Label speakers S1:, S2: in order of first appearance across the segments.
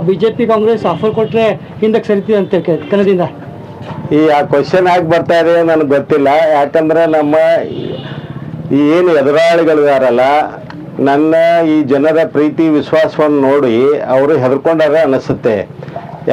S1: BJP Congress offer ಕೊಟ್ಟರೆ ಹಿಂದಕ್ಕೆ ಸರಿತೀವಿ ಅಂತ ಕನ್ನದಿಂದ
S2: ಈ ಆ ಕ್ವಶನ್ ಆಗಿ ಬರ್ತಾ ಇದೆ ನನಗೆ ಗೊತ್ತಿಲ್ಲ. ಯಾಕಂದ್ರೆ ನಮ್ಮ ಏನು ಎದುರಾಳಿಗಳಿದಾರಲ್ಲ, ನನ್ನ ಈ ಜನರ ಪ್ರೀತಿ ವಿಶ್ವಾಸವನ್ನು ನೋಡಿ ಅವರು ಹೆದರ್ಕೊಂಡಾರೆ ಅನಿಸುತ್ತೆ.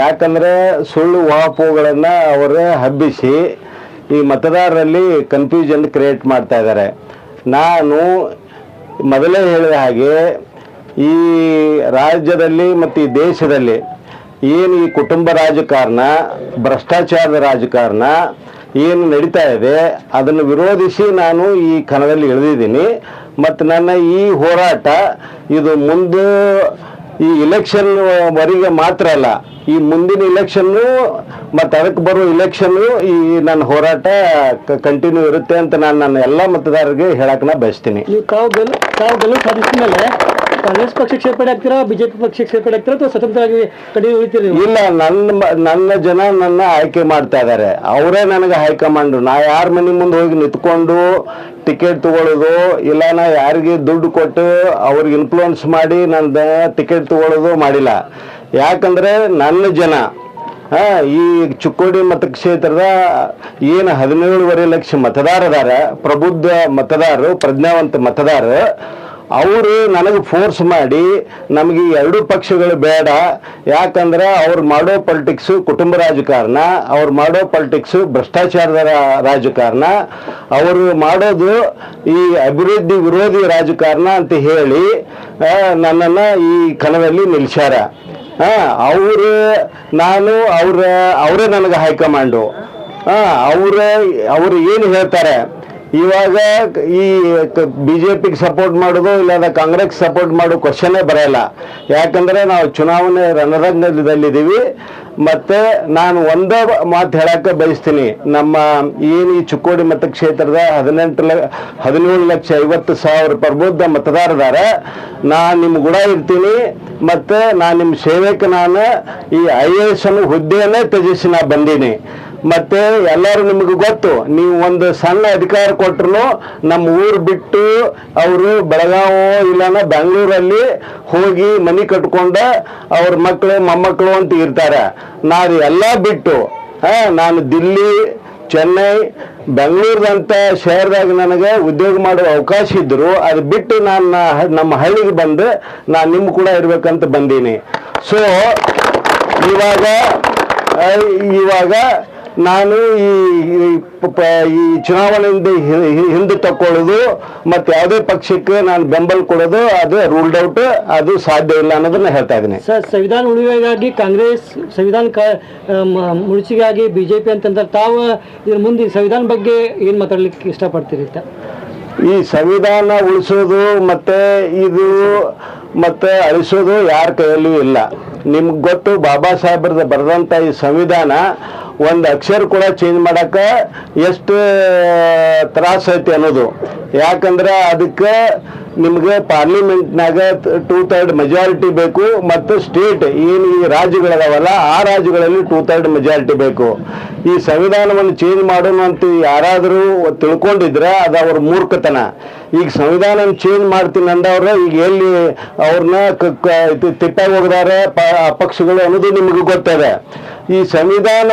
S2: ಯಾಕಂದರೆ ಸುಳ್ಳು ಊಹಾಪೋಹಗಳನ್ನು ಅವರು ಹಬ್ಬಿಸಿ ಈ ಮತದಾರರಲ್ಲಿ ಕನ್ಫ್ಯೂಷನ್ ಕ್ರಿಯೇಟ್ ಮಾಡ್ತಾ ಇದ್ದಾರೆ. ನಾನು ಮೊದಲೇ ಹೇಳಿದ ಹಾಗೆ ಈ ರಾಜ್ಯದಲ್ಲಿ ಮತ್ತು ಈ ದೇಶದಲ್ಲಿ ಏನು ಈ ಕುಟುಂಬ ರಾಜಕಾರಣ, ಭ್ರಷ್ಟಾಚಾರದ ರಾಜಕಾರಣ ಏನು ನಡೀತಾ ಇದೆ ಅದನ್ನು ವಿರೋಧಿಸಿ ನಾನು ಈ ಕಣದಲ್ಲಿ ಇಳಿದಿದ್ದೀನಿ. ಮತ್ತು ನನ್ನ ಈ ಹೋರಾಟ ಇದು ಮುಂದೆ ಈ ಇಲೆಕ್ಷನ್ ವರೆಗೆ ಮಾತ್ರ ಅಲ್ಲ, ಈ ಮುಂದಿನ ಇಲೆಕ್ಷನ್ನು ಮತ್ತು ಅದಕ್ಕೆ ಬರೋ ಇಲೆಕ್ಷನ್ನು ಈ ನನ್ನ ಹೋರಾಟ ಕಂಟಿನ್ಯೂ ಇರುತ್ತೆ ಅಂತ ನಾನು ನನ್ನ ಎಲ್ಲ ಮತದಾರರಿಗೆ ಹೇಳಕ್ಕೆ ನಾ ಬಯಸ್ತೀನಿ.
S1: ನೀವು ಗೆಲುವು ಸಾಧಿಸಿದ ಮೇಲೆ ಕಾಂಗ್ರೆಸ್ ಪಕ್ಷಕ್ಕೆ ಸೇರ್ಪಡೆ ಆಗ್ತೀರಾ, ಬಿಜೆಪಿ ಪಕ್ಷಕ್ಕೆ ಸೇರ್ಪಡೆ ಆಗ್ತೀರಾ ಅಥವಾ ಸ್ವತಂತ್ರವಾಗಿ ಕಡಿಮೆ ಉಳಿತೀರಿ?
S2: ಇಲ್ಲ, ನನ್ನ ಜನ ನನ್ನ ಆಯ್ಕೆ ಮಾಡ್ತಾ ಇದ್ದಾರೆ. ಅವರೇ ನನಗೆ ಹೈಕಮಾಂಡು. ನಾ ಯಾರ ಮನೆ ಮುಂದೆ ಹೋಗಿ ನಿಂತ್ಕೊಂಡು ಟಿಕೆಟ್ ತಗೊಳ್ಳೋದು ಇಲ್ಲ, ನಾ ಯಾರಿಗೆ ದುಡ್ಡು ಕೊಟ್ಟು ಅವ್ರಿಗೆ ಇನ್ಫ್ಲೂಯೆನ್ಸ್ ಮಾಡಿ ನನ್ನ ಟಿಕೆಟ್ ತಗೊಳ್ಳೋದು ಮಾಡಿಲ್ಲ. ಯಾಕಂದರೆ ನನ್ನ ಜನ ಈ ಚಿಕ್ಕೋಡಿ ಮತಕ್ಷೇತ್ರದ ಏನು 17.5 ಲಕ್ಷ ಮತದಾರದಾರ, ಪ್ರಬುದ್ಧ ಮತದಾರರು, ಪ್ರಜ್ಞಾವಂತ ಮತದಾರರು, ಅವರು ನನಗೆ ಫೋರ್ಸ್ ಮಾಡಿ ನಮಗೆ ಎರಡೂ ಪಕ್ಷಗಳು ಬೇಡ, ಯಾಕಂದ್ರೆ ಅವ್ರು ಮಾಡೋ ಪೊಲಿಟಿಕ್ಸು ಕುಟುಂಬ ರಾಜಕಾರಣ, ಅವ್ರು ಮಾಡೋ ಪೊಲಿಟಿಕ್ಸು ಭ್ರಷ್ಟಾಚಾರದ ರಾಜಕಾರಣ, ಅವರು ಮಾಡೋದು ಈ ಅಭಿವೃದ್ಧಿ ವಿರೋಧಿ ರಾಜಕಾರಣ ಅಂತ ಹೇಳಿ ನನ್ನನ್ನು ಈ ಕಣದಲ್ಲಿ ನಿಲ್ಲಿಸ್ಯಾರ. ಅವರೇ ನನಗೆ ಹೈಕಮಾಂಡು. ಅವರು ಏನು ಹೇಳ್ತಾರೆ ಇವಾಗ, ಈ BJPಗೆ ಸಪೋರ್ಟ್ ಮಾಡೋದು ಇಲ್ಲ ಕಾಂಗ್ರೆಸ್ ಸಪೋರ್ಟ್ ಮಾಡೋ ಕ್ವಶನ್ನೇ ಬರೋಲ್ಲ. ಯಾಕಂದರೆ ನಾವು ಚುನಾವಣೆ ರಣರಂಗದಲ್ಲಿದ್ದೀವಿ. ಮತ್ತು ನಾನು ಒಂದೇ ಮಾತು ಹೇಳಕ್ಕೆ ಬಯಸ್ತೀನಿ, ನಮ್ಮ ಏನು ಈ ಚಿಕ್ಕೋಡಿ ಮತಕ್ಷೇತ್ರದ 17,50,000 ಪ್ರಬುದ್ಧ ಮತದಾರದಾರ, ನಾನು ನಿಮ್ಮ ಕೂಡ ಇರ್ತೀನಿ. ಮತ್ತು ನಾನು ನಿಮ್ಮ ಸೇವೆಗೆ ನಾನು ಈ IAS ಅನ್ನೋ ಹುದ್ದೆಯನ್ನೇ ತ್ಯಜಿಸಿ ನಾ ಬಂದೀನಿ. ಮತ್ತು ಎಲ್ಲರೂ ನಿಮಗೆ ಗೊತ್ತು, ನೀವು ಒಂದು ಸಣ್ಣ ಅಧಿಕಾರ ಕೊಟ್ಟರು ನಮ್ಮ ಊರು ಬಿಟ್ಟು ಅವರು ಬೆಳಗಾವಿ ಇಲ್ಲಾನ ಬೆಂಗಳೂರಲ್ಲಿ ಹೋಗಿ ಮನೆ ಕಟ್ಕೊಂಡು ಅವ್ರ ಮಕ್ಕಳು ಮೊಮ್ಮಕ್ಕಳು ಅಂತ ಇರ್ತಾರೆ. ನಾನು ಎಲ್ಲ ಬಿಟ್ಟು ನಾನು ದಿಲ್ಲಿ, ಚೆನ್ನೈ, ಬೆಂಗಳೂರಿನಂಥ ಶಹರದಾಗ ನನಗೆ ಉದ್ಯೋಗ ಮಾಡುವ ಅವಕಾಶ ಇದ್ದರು. ಅದು ಬಿಟ್ಟು ನಾನು ನಮ್ಮ ಹಳ್ಳಿಗೆ ಬಂದು ನಾನು ನಿಮ್ಮ ಕೂಡ ಇರಬೇಕಂತ ಬಂದೀನಿ. ಸೊ ಇವಾಗ ನಾನು ಈ ಚುನಾವಣೆಯಿಂದ ಹಿಂದೆ ತಕ್ಕೊಳ್ಳೋದು ಮತ್ತು ಯಾವುದೇ ಪಕ್ಷಕ್ಕೆ ನಾನು ಬೆಂಬಲ ಕೊಡೋದು ಅದು ರೂಲ್ಡ್ ಔಟ್, ಅದು ಸಾಧ್ಯ ಇಲ್ಲ ಅನ್ನೋದನ್ನ ಹೇಳ್ತಾ ಇದ್ದೀನಿ.
S1: ಸರ್, ಸಂವಿಧಾನ ಉಳಿವಿಗಾಗಿ ಕಾಂಗ್ರೆಸ್, ಸಂವಿಧಾನ ಮುಳುಚಿಗಾಗಿ BJP ಅಂತಂದ್ರೆ ತಾವು ಇದ್ರ ಮುಂದೆ ಸಂವಿಧಾನ ಬಗ್ಗೆ ಏನು ಮಾತಾಡ್ಲಿಕ್ಕೆ ಇಷ್ಟಪಡ್ತೀರಿ?
S2: ಈ ಸಂವಿಧಾನ ಉಳಿಸೋದು ಮತ್ತು ಅಳಿಸೋದು ಯಾರ ಕೈಯಲ್ಲೂ ಇಲ್ಲ. ನಿಮ್ಗೆ ಗೊತ್ತು, ಬಾಬಾ ಸಾಹೇಬ್ರದ ಬರೆದಂಥ ಈ ಸಂವಿಧಾನ ಒಂದು ಅಕ್ಷರ ಕೂಡ ಚೇಂಜ್ ಮಾಡೋಕ್ಕೆ ಎಷ್ಟು ತ್ರಾಸ ಐತಿ ಅನ್ನೋದು. ಯಾಕಂದ್ರೆ ಅದಕ್ಕೆ ನಿಮಗೆ ಪಾರ್ಲಿಮೆಂಟ್ನಾಗ 2/3 ಮೆಜಾರಿಟಿ ಬೇಕು, ಮತ್ತು ಸ್ಟೇಟ್ ಏನು ಈ ರಾಜ್ಯಗಳದಾವಲ್ಲ ಆ ರಾಜ್ಯಗಳಲ್ಲಿ 2/3 ಮೆಜಾರಿಟಿ ಬೇಕು. ಈ ಸಂವಿಧಾನವನ್ನು ಚೇಂಜ್ ಮಾಡೋಣ ಅಂತ ಯಾರಾದರೂ ತಿಳ್ಕೊಂಡಿದ್ರೆ ಅದು ಅವ್ರ ಮೂರ್ಖತನ. ಈಗ ಸಂವಿಧಾನ ಚೇಂಜ್ ಮಾಡ್ತೀನಿ ಅಂದವ್ರೆ, ಈಗ ಎಲ್ಲಿ ಅವ್ರನ್ನ ತಿಪ್ಪಾಗಿ ಹೋಗಿದ್ದಾರೆ ಪಕ್ಷಗಳು ಅನ್ನೋದು ನಿಮಗೆ ಗೊತ್ತದೆ. ಈ ಸಂವಿಧಾನ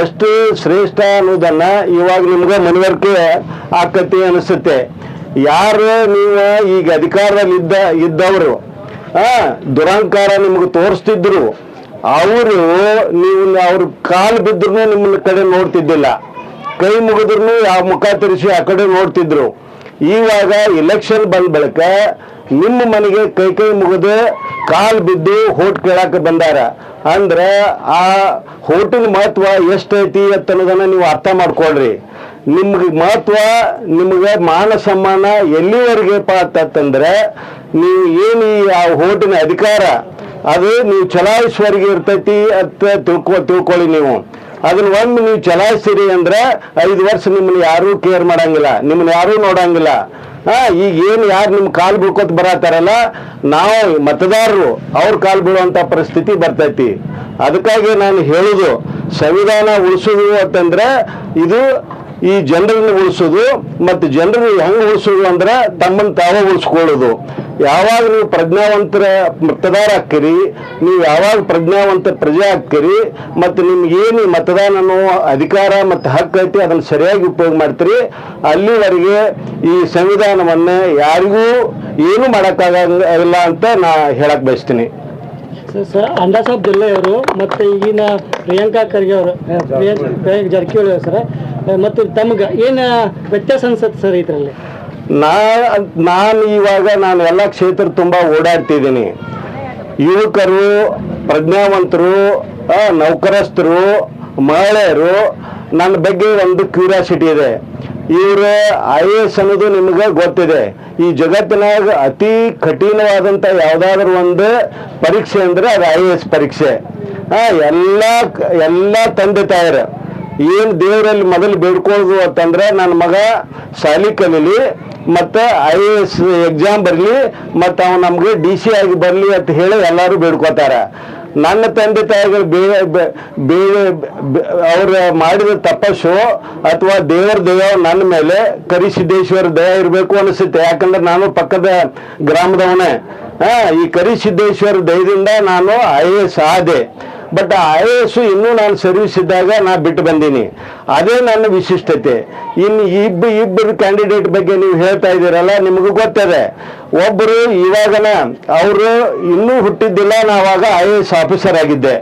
S2: ಎಷ್ಟು ಶ್ರೇಷ್ಠ ಅನ್ನೋದನ್ನ ಇವಾಗ ನಿಮ್ಗೆ ಮನವರಿಕೆ ಆಕತಿ ಅನಿಸುತ್ತೆ. ಯಾರು ನೀವು ಈಗ ಅಧಿಕಾರದಲ್ಲಿ ಇದ್ದವರು ದುರಂಕಾರ ನಿಮ್ಗೆ ತೋರಿಸ್ತಿದ್ರು, ಅವ್ರ ಕಾಲು ಬಿದ್ರು ನಿಮ್ಮ ಕಡೆ ನೋಡ್ತಿದ್ದಿಲ್ಲ, ಕೈ ಮುಗಿದ್ರು ಯಾವ ಮುಖ ತಿರ್ಸಿ ಆ ಕಡೆ ನೋಡ್ತಿದ್ರು. ಇವಾಗ ಇಲೆಕ್ಷನ್ ಬಂದ ಬಳಿಕ ನಿಮ್ಮ ಮನೆಗೆ ಕೈ ಮುಗಿದು ಕಾಲು ಬಿದ್ದು ಹೋಟ್ ಕೇಳಕ್ಕೆ ಬಂದಾರ ಅಂದ್ರೆ ಆ ಹೋಟಿನ ಮಹತ್ವ ಎಷ್ಟೈತಿ ಅನ್ನೋದನ್ನ ನೀವು ಅರ್ಥ ಮಾಡ್ಕೊಳ್ರಿ. ನಿಮ್ಗೆ ಮಹತ್ವ, ನಿಮ್ಗೆ ಮಾನ ಸಮ್ಮಾನ ಎಲ್ಲಿವರೆಗೆ ಅಂತಂದ್ರೆ ನೀವು ಏನು ಆ ಹೋಟಿನ ಅಧಿಕಾರ ಅದು ನೀವು ಚಲಾಯಿಸುವವರೆಗೆ ಇರ್ತೈತಿ ಅಂತ ತಿಳ್ಕೊಳ್ಳಿ. ನೀವು ಅದನ್ನ ಒಮ್ಮೆ ನೀವು ಚಲಾಯಿಸಿರಿ ಅಂದ್ರೆ 5 ವರ್ಷ ನಿಮ್ಮನ್ನ ಯಾರೂ ಕೇರ್ ಮಾಡಂಗಿಲ್ಲ, ನಿಮ್ಮನ್ನ ಯಾರೂ ನೋಡಂಗಿಲ್ಲ. ಈಗ ಏನು ಯಾರು ನಿಮ್ಮ ಕಾಲು ಬೀಳ್ಕೊತ ಬರತ್ತಾರಲ್ಲ, ನಾವು ಮತದಾರರು ಅವ್ರ ಕಾಲು ಬೀಳುವಂಥ ಪರಿಸ್ಥಿತಿ ಬರ್ತೈತಿ. ಅದಕ್ಕಾಗಿ ನಾನು ಹೇಳುದು, ಸಂವಿಧಾನ ಉಳಿಸೋದು ಅಂತಂದ್ರೆ ಇದು ಈ ಜನರನ್ನು ಉಳಿಸೋದು, ಮತ್ತು ಜನರು ಹೆಂಗೆ ಉಳಿಸೋದು ಅಂದ್ರೆ ತಮ್ಮನ್ನು ತಾವೇ ಉಳಿಸ್ಕೊಳ್ಳೋದು. ಯಾವಾಗ ನೀವು ಪ್ರಜ್ಞಾವಂತರ ಮತದಾರ ಹಾಕ್ಕಿರಿ, ನೀವು ಯಾವಾಗ ಪ್ರಜ್ಞಾವಂತ ಪ್ರಜೆ ಹಾಕ್ಕಿರಿ, ಮತ್ತು ನಿಮ್ಗೇನು ಮತದಾನ ಅನ್ನೋ ಅಧಿಕಾರ ಮತ್ತು ಹಕ್ಕು ಐತಿ ಅದನ್ನು ಸರಿಯಾಗಿ ಉಪಯೋಗ ಮಾಡ್ತೀರಿ, ಅಲ್ಲಿವರೆಗೆ ಈ ಸಂವಿಧಾನವನ್ನು ಯಾರಿಗೂ ಏನು ಮಾಡೋಕ್ಕಾಗಲ್ಲ ಅಂತ ನಾ ಹೇಳಕ್ ಬಯಸ್ತೀನಿ.
S1: ಸರ್, ಅಣ್ಣಾ ಸಾಹೇಬ್ ಜೊಲ್ಲೆ ಅವರು ಮತ್ತು ಈಗಿನ ಪ್ರಿಯಾಂಕಾ ಖರ್ಗೆ ಅವರು, ಪ್ರಿಯಾಂಕ ಜಾರಕಿಹೊಳಿ ಅವರು ಸರ್, ಮತ್ತು ತಮ್ಗೆ ಏನು ವ್ಯತ್ಯಾಸ ಅನ್ಸುತ್ತೆ ಸರ್ ಇದರಲ್ಲಿ?
S2: ನಾನು ಇವಾಗ ಎಲ್ಲ ಕ್ಷೇತ್ರ ತುಂಬ ಓಡಾಡ್ತಿದ್ದೀನಿ. ಯುವಕರು, ಪ್ರಜ್ಞಾವಂತರು, ನೌಕರಸ್ಥರು, ಮಹಿಳೆಯರು ನನ್ನ ಬಗ್ಗೆ ಒಂದು ಕ್ಯೂರಿಯಾಸಿಟಿ ಇದೆ. ಇವರು IAS ಅನ್ನೋದು ನಿಮ್ಗೆ ಗೊತ್ತಿದೆ. ಈ ಜಗತ್ತಿನಾಗ ಅತಿ ಕಠಿಣವಾದಂಥ ಯಾವುದಾದ್ರೂ ಒಂದು ಪರೀಕ್ಷೆ ಅಂದರೆ ಅದು IAS ಪರೀಕ್ಷೆ. ಎಲ್ಲ ತಂದೆ ತಾಯರು ಏನು ದೇವರಲ್ಲಿ ಮೊದಲು ಬೇಡ್ಕೊಳ್ಳೋದು ಅಂತಂದ್ರೆ ನನ್ನ ಮಗ ಶಾಲಿ ಕಲೀಲಿ ಮತ್ತು IAS ಎಕ್ಸಾಮ್ ಬರಲಿ ಮತ್ತು ಅವ್ನು ನಮ್ಗೆ DC ಆಗಿ ಬರಲಿ ಅಂತ ಹೇಳಿ ಎಲ್ಲರೂ ಬೇಡ್ಕೋತಾರೆ. ನನ್ನ ತಂದೆ ತಾಯಿಗಳು ಅವ್ರು ಮಾಡಿದ ತಪಸ್ಸು ಅಥವಾ ದೇವರ ದಯ ನನ್ನ ಮೇಲೆ ಕರಿಸಿದ್ದೇಶ್ವರ ದಯ ಇರಬೇಕು ಅನಿಸುತ್ತೆ. ಯಾಕಂದ್ರೆ ನಾನು ಪಕ್ಕದ ಗ್ರಾಮದವನೇ. ಈ ಕರಿಸಿದ್ದೇಶ್ವರ ದಯದಿಂದ ನಾನು IAS ಆದೆ. ಬಟ್ IAS ಇನ್ನೂ ನಾನು ಸರ್ವಿಸ್ ಇದ್ದಾಗ ನಾ ಬಿಟ್ಟು ಬಂದೀನಿ. ಅದೇ ನನ್ನ ವಿಶಿಷ್ಟತೆ. ಇನ್ನು ಇಬ್ಬರು ಕ್ಯಾಂಡಿಡೇಟ್ ಬಗ್ಗೆ ನೀವು ಹೇಳ್ತಾ ಇದ್ದೀರಲ್ಲ, ನಿಮಗೂ ಗೊತ್ತದೆ. ಒಬ್ಬರು ಇವಾಗನ ಅವರು ಇನ್ನೂ ಹುಟ್ಟಿದ್ದಿಲ್ಲ, ನಾವಾಗ IAS ಆಫೀಸರ್ ಆಗಿದ್ದೆ.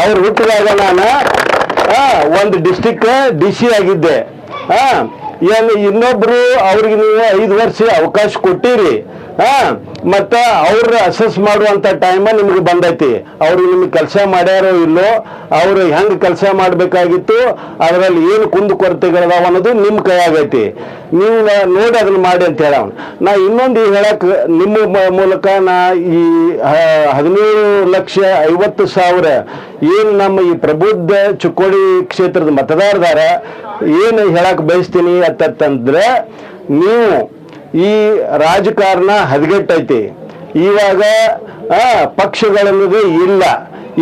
S2: ಅವ್ರು ಹುಟ್ಟಿದಾಗ ನಾನು ಒಂದು ಡಿಸ್ಟಿಕ್ DC ಆಗಿದ್ದೆ. ಏನು ಇನ್ನೊಬ್ರು ಅವ್ರಿಗೆ ನೀವು 5 ವರ್ಷ ಅವಕಾಶ ಕೊಟ್ಟಿರಿ, ಮತ್ತು ಅವ್ರ ಅಸೆಸ್ ಮಾಡುವಂಥ ಟೈಮ ನಿಮ್ಗೆ ಬಂದೈತಿ. ಅವ್ರು ನಿಮ್ಗೆ ಕೆಲಸ ಮಾಡ್ಯಾರೋ ಇಲ್ಲೋ, ಅವರು ಹೆಂಗೆ ಕೆಲಸ ಮಾಡಬೇಕಾಗಿತ್ತು, ಅದರಲ್ಲಿ ಏನು ಕುಂದುಕೊರತೆಗಳದಾವ ಅನ್ನೋದು ನಿಮ್ಮ ಕೈಯಾಗೈತಿ. ನೀವು ನೋಡಿ ಅದನ್ನು ಮಾಡಿ ಅಂತ ಹೇಳೋಣ. ನಾ ಇನ್ನೊಂದು ಹೇಳಕ್ಕೆ ನಿಮ್ಮ ಮೂಲಕ ನಾ ಈ 17,50,000 ಏನು ನಮ್ಮ ಈ ಪ್ರಬುದ್ಧ ಚಿಕ್ಕೋಡಿ ಕ್ಷೇತ್ರದ ಮತದಾರದಾರ ಏನು ಹೇಳಕ್ಕೆ ಬಯಸ್ತೀನಿ ಅಂತಂದ್ರೆ, ನೀವು ಈ ರಾಜಕಾರಣ ಹದಗೆಟ್ಟೈತಿ. ಇವಾಗ ಪಕ್ಷಗಳನ್ನೋದು ಇಲ್ಲ.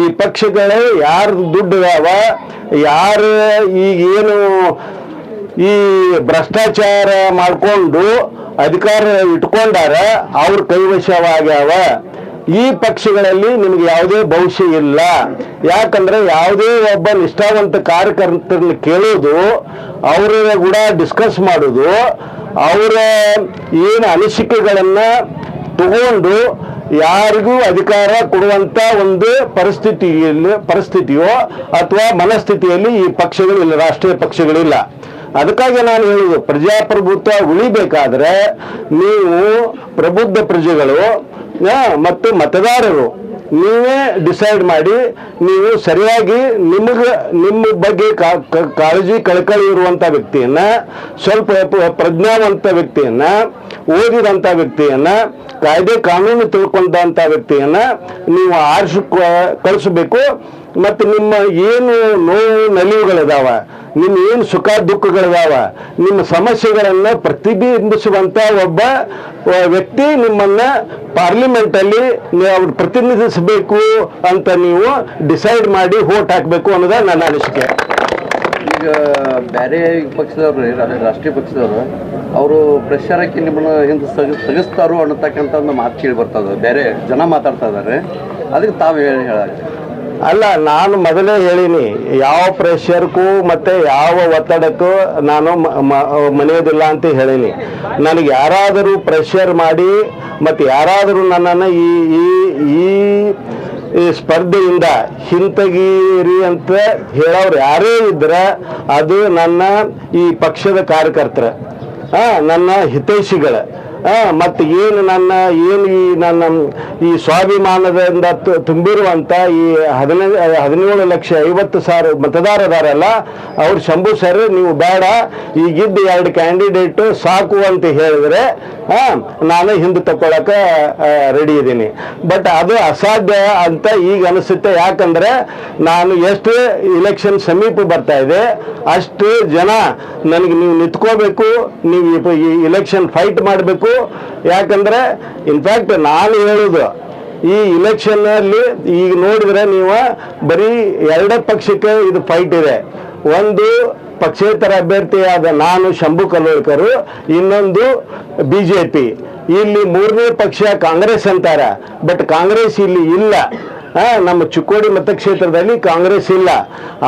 S2: ಈ ಪಕ್ಷಗಳು ಯಾರು ದುಡ್ಡು ಯಾರು ಈಗೇನು ಈ ಭ್ರಷ್ಟಾಚಾರ ಮಾಡಿಕೊಂಡು ಅಧಿಕಾರ ಇಟ್ಕೊಂಡಾರ ಅವ್ರ ಕೈವಶವಾಗ್ಯಾವ. ಈ ಪಕ್ಷಗಳಲ್ಲಿ ನಿಮ್ಗೆ ಯಾವುದೇ ಭವಿಷ್ಯ ಇಲ್ಲ. ಯಾಕಂದ್ರೆ ಯಾವುದೇ ಒಬ್ಬ ನಿಷ್ಠಾವಂತ ಕಾರ್ಯಕರ್ತರನ್ನ ಕೇಳೋದು, ಅವರ ಕೂಡ ಡಿಸ್ಕಸ್ ಮಾಡೋದು, ಅವರ ಏನು ಅನಿಸಿಕೆಗಳನ್ನ ತಗೊಂಡು ಯಾರಿಗೂ ಅಧಿಕಾರ ಕೊಡುವಂತ ಒಂದು ಪರಿಸ್ಥಿತಿಯೋ ಅಥವಾ ಮನಸ್ಥಿತಿಯಲ್ಲಿ ಈ ಪಕ್ಷಗಳಿಲ್ಲ, ರಾಷ್ಟ್ರೀಯ ಪಕ್ಷಗಳಿಲ್ಲ. ಅದಕ್ಕಾಗಿ ನಾನು ಹೇಳುವುದು, ಪ್ರಜಾಪ್ರಭುತ್ವ ಉಳಿಬೇಕಾದ್ರೆ ನೀವು ಪ್ರಬುದ್ಧ ಪ್ರಜೆಗಳು ಮತ್ತು ಮತದಾರರು ನೀವೇ ಡಿಸೈಡ್ ಮಾಡಿ, ನೀವು ಸರಿಯಾಗಿ ನಿಮ್ಮ ಬಗ್ಗೆ ಕಾಳಜಿ ಕಳಕಳಿ ಇರುವಂಥ ವ್ಯಕ್ತಿಯನ್ನ, ಸ್ವಲ್ಪ ಪ್ರಜ್ಞಾವಂತ ವ್ಯಕ್ತಿಯನ್ನ, ಓದಿದಂಥ ವ್ಯಕ್ತಿಯನ್ನ, ಕಾಯ್ದೆ ಕಾನೂನು ತಿಳ್ಕೊಂಡಂಥ ವ್ಯಕ್ತಿಯನ್ನ ನೀವು ಕಳಿಸಬೇಕು. ಮತ್ತು ನಿಮ್ಮ ಏನು ನೋವು ನಲಿವುಗಳಿದಾವ, ನಿಮ್ಮ ಏನು ಸುಖ ದುಃಖಗಳಿದಾವ, ನಿಮ್ಮ ಸಮಸ್ಯೆಗಳನ್ನು ಪ್ರತಿಬಿಂಬಿಸುವಂತ ಒಬ್ಬ ವ್ಯಕ್ತಿ ನಿಮ್ಮನ್ನ ಪಾರ್ಲಿಮೆಂಟಲ್ಲಿ ಅವ್ರು ಪ್ರತಿನಿಧಿಸಬೇಕು ಅಂತ ನೀವು ಡಿಸೈಡ್ ಮಾಡಿ ವೋಟ್ ಹಾಕಬೇಕು ಅನ್ನೋದೇ ನನ್ನ ಅನಿಸಿಕೆ.
S3: ಈಗ ಬೇರೆ ಪಕ್ಷದವ್ರು, ರಾಷ್ಟ್ರೀಯ ಪಕ್ಷದವರು, ಅವರು ಪ್ರೆಷರ್ ಹಾಕಿ ನಿಮ್ಮನ್ನ ಹಿಂದೆ ತೆಗೆಸ್ತಾರೋ ಅನ್ನತಕ್ಕಂಥ ಒಂದು ಮಾತು ಕೇಳಿ ಬರ್ತದೆ. ಬೇರೆ ಜನ ಮಾತಾಡ್ತಾ ಇದ್ದಾರೆ, ಅದಕ್ಕೆ ತಾವು ಹೇಳಕ್ಕೆ
S2: ಅಲ್ಲ, ನಾನು ಮೊದಲೇ ಹೇಳಿನಿ, ಯಾವ ಪ್ರೆಷರ್ಗೂ ಮತ್ತು ಯಾವ ಒತ್ತಡಕ್ಕೂ ನಾನು ಮನೆಯೋದಿಲ್ಲ ಅಂತ ಹೇಳೀನಿ. ನನಗೆ ಯಾರಾದರೂ ಪ್ರೆಷರ್ ಮಾಡಿ ಮತ್ತು ಯಾರಾದರೂ ನನ್ನನ್ನು ಈ ಸ್ಪರ್ಧೆಯಿಂದ ಹಿಂತೆಗೀರಿ ಅಂತ ಹೇಳೋರು ಯಾರೇ ಇದ್ರೆ ಅದು ನನ್ನ ಈ ಪಕ್ಷದ ಕಾರ್ಯಕರ್ತರ, ನನ್ನ ಹಿತೈಷಿಗಳ, ಮತ್ತು ಏನು ನನ್ನ ಈ ಸ್ವಾಭಿಮಾನದಿಂದ ತುಂಬಿರುವಂಥ ಈ 17,50,000 ಮತದಾರದಾರಲ್ಲ, ಅವ್ರು ಶಂಭು ಸರ್ ನೀವು ಬೇಡ, ಈಗಿದ್ದು 2 ಕ್ಯಾಂಡಿಡೇಟು ಸಾಕು ಅಂತ ಹೇಳಿದ್ರೆ ನಾನು ಹಿಂದೆ ತಗೊಳಕ್ಕೆ ರೆಡಿ ಇದ್ದೀನಿ. ಬಟ್ ಅದು ಅಸಾಧ್ಯ ಅಂತ ಈಗ ಅನಿಸುತ್ತೆ. ಯಾಕಂದರೆ ನಾನು ಎಷ್ಟು ಇಲೆಕ್ಷನ್ ಸಮೀಪ ಬರ್ತಾ ಇದೆ ಅಷ್ಟು ಜನ ನನಗೆ ನೀವು ನಿಂತ್ಕೋಬೇಕು, ನೀವು ಈ ಇಲೆಕ್ಷನ್ ಫೈಟ್ ಮಾಡಬೇಕು. ಯಾಕಂದರೆ ಇನ್ಫ್ಯಾಕ್ಟ್ ನಾನು ಹೇಳೋದು, ಈ ಇಲೆಕ್ಷನ್ನಲ್ಲಿ ಈಗ ನೋಡಿದ್ರೆ ನೀವು ಬರೀ 2 ಪಕ್ಷಕ್ಕೆ ಇದು ಫೈಟ್ ಇದೆ. ಒಂದು ಪಕ್ಷೇತರ ಅಭ್ಯರ್ಥಿಯಾದ ನಾನು ಶಂಭು ಕಲ್ಲೋಳ್ಕರು, ಇನ್ನೊಂದು BJP. ಇಲ್ಲಿ ಮೂರನೇ ಪಕ್ಷ ಕಾಂಗ್ರೆಸ್ ಅಂತಾರ, ಬಟ್ ಕಾಂಗ್ರೆಸ್ ಇಲ್ಲಿ ಇಲ್ಲ. ನಮ್ಮ ಚಿಕ್ಕೋಡಿ ಮತಕ್ಷೇತ್ರದಲ್ಲಿ ಕಾಂಗ್ರೆಸ್ ಇಲ್ಲ.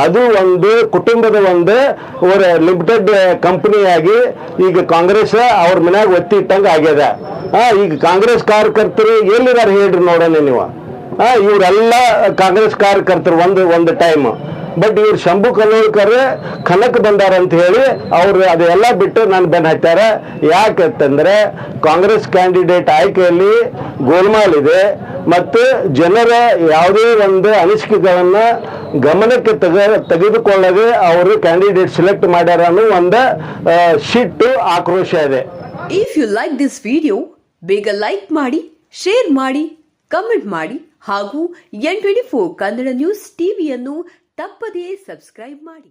S2: ಅದು ಒಂದು ಕುಟುಂಬದ ಒಂದು ಲಿಮಿಟೆಡ್ ಕಂಪನಿಯಾಗಿ ಈಗ ಕಾಂಗ್ರೆಸ್ ಅವ್ರ ಮನ್ಯಾಗ ಒತ್ತಿ ಇಟ್ಟಂಗೆ ಆಗ್ಯದ. ಈಗ ಕಾಂಗ್ರೆಸ್ ಕಾರ್ಯಕರ್ತರು ಎಲ್ಲಿದಾರ ಹೇಳ್ರಿ ನೋಡೋಣ ನೀವು. ಇವರೆಲ್ಲ ಕಾಂಗ್ರೆಸ್ ಕಾರ್ಯಕರ್ತರು ಒಂದು ಟೈಮ್, ಬಟ್ ಇವ್ರು ಶಂಭು ಕಲ್ಲೋಳ್ಕರ್ ಕನಕ್ ಬಂದಾರ ಅಂತ ಹೇಳಿ ಅವರು ಅದೆಲ್ಲ ಬಿಟ್ಟು ನಾನು ಬೆನ್ ಹಚ್ಚಾರ. ಯಾಕಂತಂದ್ರೆ ಕಾಂಗ್ರೆಸ್ ಕ್ಯಾಂಡಿಡೇಟ್ ಆಯ್ಕೆಯಲ್ಲಿ ಗೋಲ್ಮಾಲ್ ಇದೆ ಮತ್ತು ಜನರ ಯಾವುದೇ ಒಂದು ಅನಿಸಿಕೆಗಳನ್ನ ಗಮನಕ್ಕೆ ತೆಗೆದುಕೊಳ್ಳದೆ ಅವರು ಕ್ಯಾಂಡಿಡೇಟ್ ಸೆಲೆಕ್ಟ್ ಮಾಡ್ಯಾರ ಅನ್ನೋ ಒಂದು ಸಿಟ್ಟು ಆಕ್ರೋಶ ಇದೆ.
S4: If you like this video ಬೇಗ ಲೈಕ್ ಮಾಡಿ, ಶೇರ್ ಮಾಡಿ, ಕಮೆಂಟ್ ಮಾಡಿ ಹಾಗೂ N24 ಕನ್ನಡ ನ್ಯೂಸ್ ಟಿವಿಯನ್ನು ತಪ್ಪದೇ ಸಬ್ಸ್ಕ್ರೈಬ್ ಮಾಡಿ.